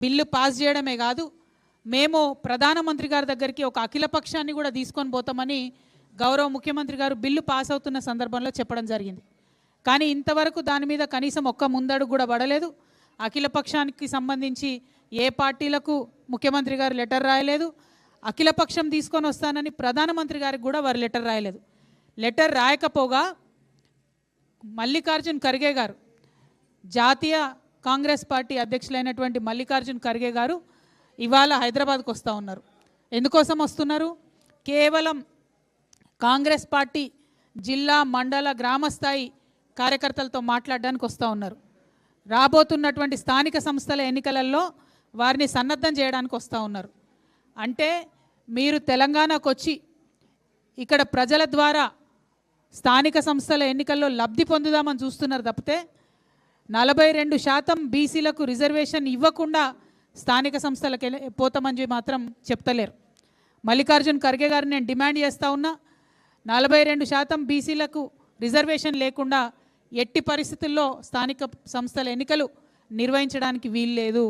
Bill pass చేయడమే కాదు, మేము ప్రధానమంత్రి గారి దగ్గరికి ఒక అఖిల పక్షాన్ని కూడా తీసుకొని పోతామని గౌరవ ముఖ్యమంత్రి గారు బిల్లు పాస్ అవుతున్న సందర్భంలో చెప్పడం జరిగింది. కానీ ఇంతవరకు దాని మీద కనీసం ఒక్క ముందడుగు కూడా పడలేదు. అఖిల పక్షానికి సంబంధించి ఏ పార్టీలకు ముఖ్యమంత్రి గారు లెటర్ రాయలేదు. అఖిల పక్షం తీసుకొని వస్తానని ప్రధానమంత్రి గారికి కూడా వారు లెటర్ రాయలేదు. లెటర్ రాయకపోగా మల్లికార్జున్ ఖర్గే గారు, జాతీయ కాంగ్రెస్ పార్టీ అధ్యక్షులైనటువంటి మల్లికార్జున్ ఖర్గే గారు ఇవాళ హైదరాబాద్కు వస్తూ ఉన్నారు. ఎందుకోసం వస్తున్నారు? కేవలం కాంగ్రెస్ పార్టీ జిల్లా, మండల, గ్రామ స్థాయి కార్యకర్తలతో మాట్లాడడానికి వస్తూ ఉన్నారు. రాబోతున్నటువంటి స్థానిక సంస్థల ఎన్నికలలో వారిని సన్నద్ధం చేయడానికి వస్తూ ఉన్నారు. అంటే మీరు తెలంగాణకు వచ్చి ఇక్కడ ప్రజల ద్వారా స్థానిక సంస్థల ఎన్నికల్లో లబ్ధి పొందుదామని చూస్తున్నారు తప్పితే 42% బీసీలకు రిజర్వేషన్ ఇవ్వకుండా స్థానిక సంస్థలకు పోతామని మాత్రం చెప్తలేరు. మల్లికార్జున్ ఖర్గే గారిని నేను డిమాండ్ చేస్తూ ఉన్నా, 42% బీసీలకు రిజర్వేషన్ లేకుండా ఎట్టి పరిస్థితుల్లో స్థానిక సంస్థల ఎన్నికలు నిర్వహించడానికి వీల్లేదు.